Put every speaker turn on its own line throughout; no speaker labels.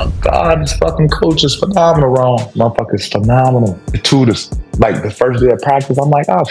my God, this fucking coach is phenomenal. Wrong. Motherfucker's phenomenal. The tutors, like the first day of practice, I'm like, oh,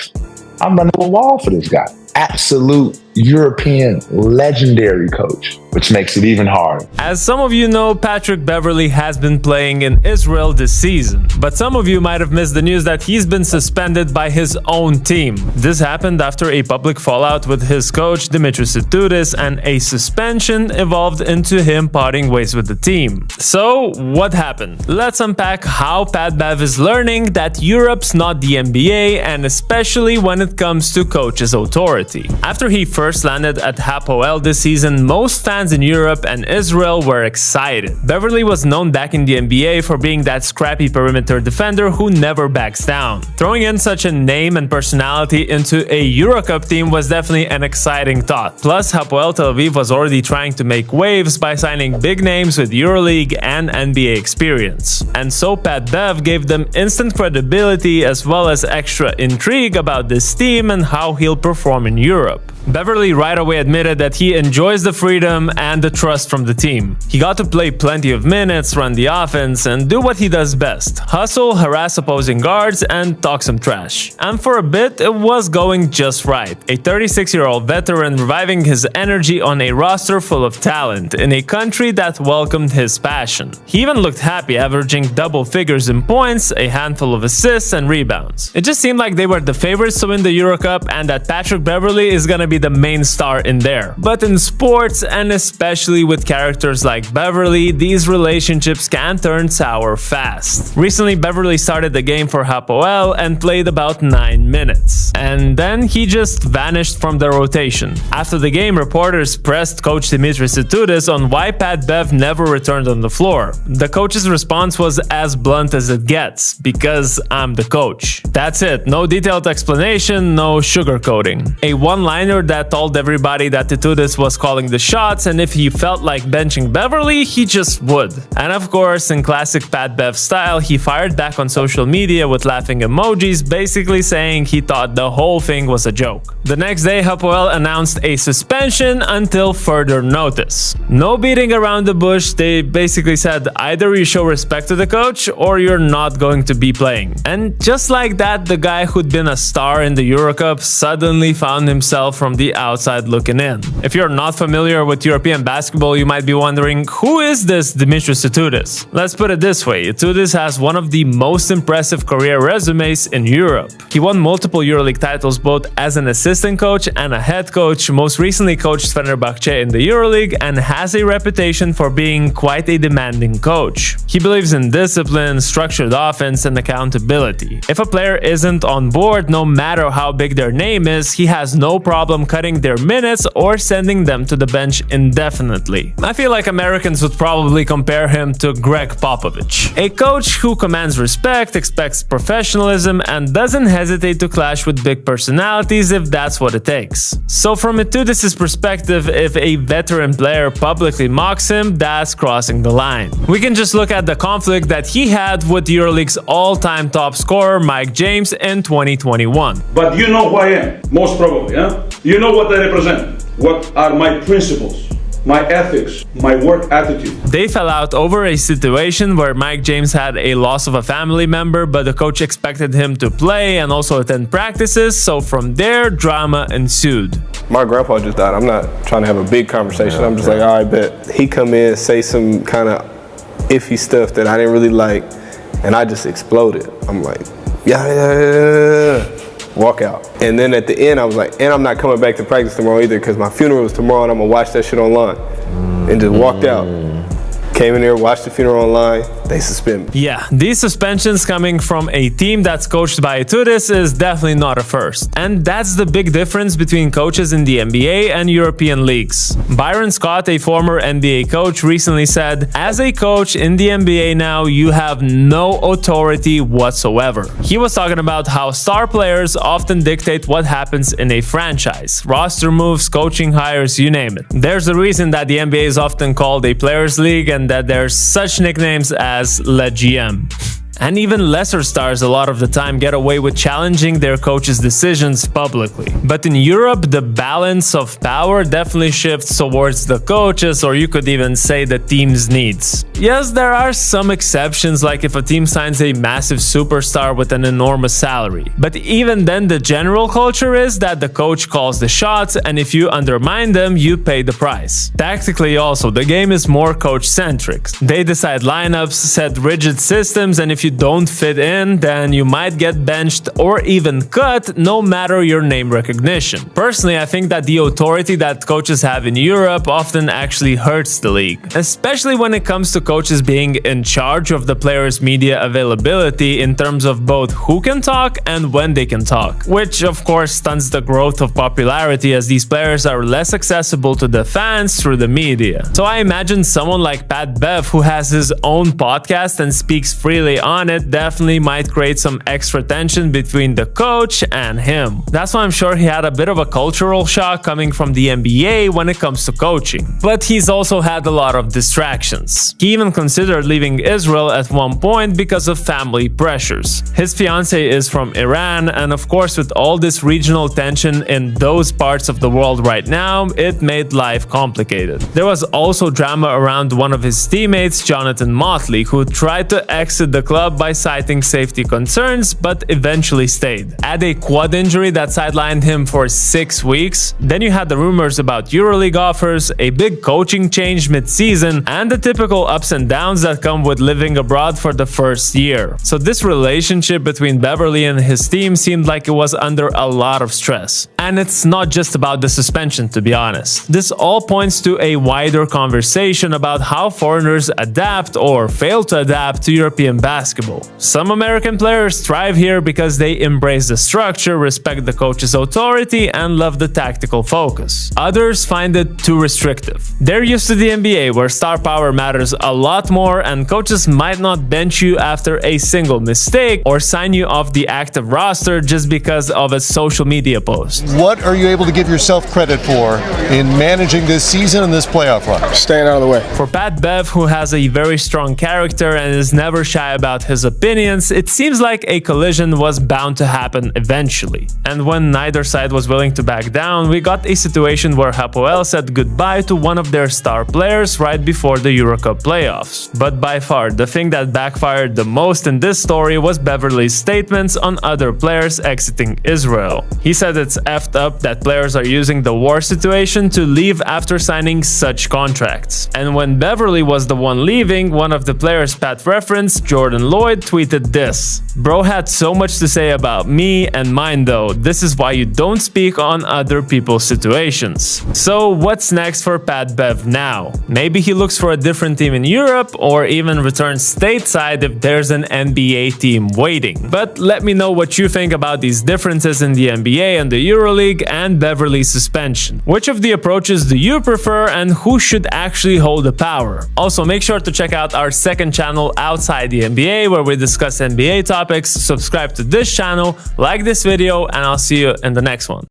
I'm running a wall for this guy. Absolute European legendary coach, which makes it even harder.
As some of you know, Patrick Beverley has been playing in Israel this season, but some of you might have missed the news that he's been suspended by his own team. This happened after a public fallout with his coach Dimitris Itoudis, and a suspension evolved into him parting ways with the team. So, what happened? Let's unpack how Pat Bev is learning that Europe's not the NBA, and especially when it comes to coach's authority. After he first landed at Hapoel this season, most fans in Europe and Israel were excited. Beverley was known back in the NBA for being that scrappy perimeter defender who never backs down. Throwing in such a name and personality into a Eurocup team was definitely an exciting thought. Plus, Hapoel Tel Aviv was already trying to make waves by signing big names with EuroLeague and NBA experience. And so Pat Bev gave them instant credibility as well as extra intrigue about this team and how he'll perform in Europe. Beverley right away admitted that he enjoys the freedom and the trust from the team. He got to play plenty of minutes, run the offense, and do what he does best: hustle, harass opposing guards, and talk some trash. And for a bit, it was going just right. A 36-year-old veteran reviving his energy on a roster full of talent in a country that welcomed his passion. He even looked happy, averaging double figures in points, a handful of assists, and rebounds. It just seemed like they were the favorites to win the Eurocup and that Patrick Beverley is gonna be the main star in there. But in sports, and especially with characters like Beverley, these relationships can turn sour fast. Recently, Beverley started the game for Hapoel and played about 9 minutes. And then he just vanished from the rotation. After the game, reporters pressed coach Dimitris Itoudis on why Pat Bev never returned on the floor. The coach's response was as blunt as it gets: because I'm the coach. That's it. No detailed explanation, no sugarcoating. A one-liner that told everybody that Itoudis was calling the shots, and if he felt like benching Beverley, he just would. And of course, in classic Pat Bev style, he fired back on social media with laughing emojis, basically saying he thought the whole thing was a joke. The next day, Hapoel announced a suspension until further notice. No beating around the bush, they basically said either you show respect to the coach or you're not going to be playing. And just like that, the guy who'd been a star in the Eurocup suddenly found himself from the outside looking in. If you're not familiar with European basketball, you might be wondering, who is this Dimitris Itoudis? Let's put it this way: Itoudis has one of the most impressive career resumes in Europe. He won multiple EuroLeague titles both as an assistant coach and a head coach, most recently coached Fenerbahce in the EuroLeague, and has a reputation for being quite a demanding coach. He believes in discipline, structured offense, and accountability. If a player isn't on board, no matter how big their name is, he has no problem cutting their minutes or sending them to the bench indefinitely. I feel like Americans would probably compare him to Greg Popovich. A coach who commands respect, expects professionalism, and doesn't hesitate to clash with big personalities if that's what it takes. So from Itoudis' perspective, if a veteran player publicly mocks him, that's crossing the line. We can just look at the conflict that he had with EuroLeague's all-time top scorer Mike James in 2021.
But you know who I am, most probably, huh? You know what I represent, what are my principles, my ethics, my work attitude.
They fell out over a situation where Mike James had a loss of a family member, but the coach expected him to play and also attend practices, so from there, drama ensued.
My grandpa just died. I'm not trying to have a big conversation. I'm just like, all right, bet. He come in, say some kind of iffy stuff that I didn't really like, and I just exploded. I'm like, yeah. Walk out. And then at the end, I was like, and I'm not coming back to practice tomorrow either because my funeral is tomorrow and I'm gonna watch that shit online. And just walked out. Came in there, watched the funeral online, they suspend me.
Yeah, these suspensions coming from a team that's coached by Itoudis is definitely not a first. And that's the big difference between coaches in the NBA and European leagues. Byron Scott, a former NBA coach, recently said, as a coach in the NBA now, you have no authority whatsoever. He was talking about how star players often dictate what happens in a franchise. Roster moves, coaching hires, you name it. There's a reason that the NBA is often called a players' league and that there's such nicknames as Le GM. And even lesser stars a lot of the time get away with challenging their coach's decisions publicly. But in Europe, the balance of power definitely shifts towards the coaches, or you could even say the team's needs. Yes, there are some exceptions, like if a team signs a massive superstar with an enormous salary. But even then, the general culture is that the coach calls the shots, and if you undermine them, you pay the price. Tactically also, the game is more coach-centric. They decide lineups, set rigid systems, and if you don't fit in, then you might get benched or even cut, no matter your name recognition. Personally, I think that the authority that coaches have in Europe often actually hurts the league, especially when it comes to coaches being in charge of the players' media availability in terms of both who can talk and when they can talk, which of course stunts the growth of popularity as these players are less accessible to the fans through the media. So I imagine someone like Pat Bev, who has his own podcast and speaks freely on it, definitely might create some extra tension between the coach and him. That's why I'm sure he had a bit of a cultural shock coming from the NBA when it comes to coaching. But he's also had a lot of distractions. He even considered leaving Israel at one point because of family pressures. His fiancée is from Iran, and of course with all this regional tension in those parts of the world right now, it made life complicated. There was also drama around one of his teammates, Jonathan Motley, who tried to exit the club by citing safety concerns, but eventually stayed. Had a quad injury that sidelined him for 6 weeks. Then you had the rumors about EuroLeague offers, a big coaching change mid-season, and the typical ups and downs that come with living abroad for the first year. So this relationship between Beverley and his team seemed like it was under a lot of stress. And it's not just about the suspension, to be honest. This all points to a wider conversation about how foreigners adapt or fail to adapt to European basketball. Some American players thrive here because they embrace the structure, respect the coach's authority, and love the tactical focus. Others find it too restrictive. They're used to the NBA, where star power matters a lot more, and coaches might not bench you after a single mistake or sign you off the active roster just because of a social media post.
What are you able to give yourself credit for in managing this season and this playoff run?
Staying out of the way.
For Pat Bev, who has a very strong character and is never shy about his opinions, it seems like a collision was bound to happen eventually. And when neither side was willing to back down, we got a situation where Hapoel said goodbye to one of their star players right before the EuroCup playoffs. But by far, the thing that backfired the most in this story was Beverley's statements on other players exiting Israel. He said it's effed up that players are using the war situation to leave after signing such contracts. And when Beverley was the one leaving, one of the players Pat referenced, Jordan Lloyd, tweeted this: "Bro had so much to say about me and mine though. This is why you don't speak on other people's situations." So what's next for Pat Bev now? Maybe he looks for a different team in Europe, or even returns stateside if there's an NBA team waiting. But let me know what you think about these differences in the NBA and the EuroLeague and Beverley's suspension. Which of the approaches do you prefer, and who should actually hold the power? Also, make sure to check out our second channel outside the NBA, where we discuss NBA topics. Subscribe to this channel, like this video, and I'll see you in the next one.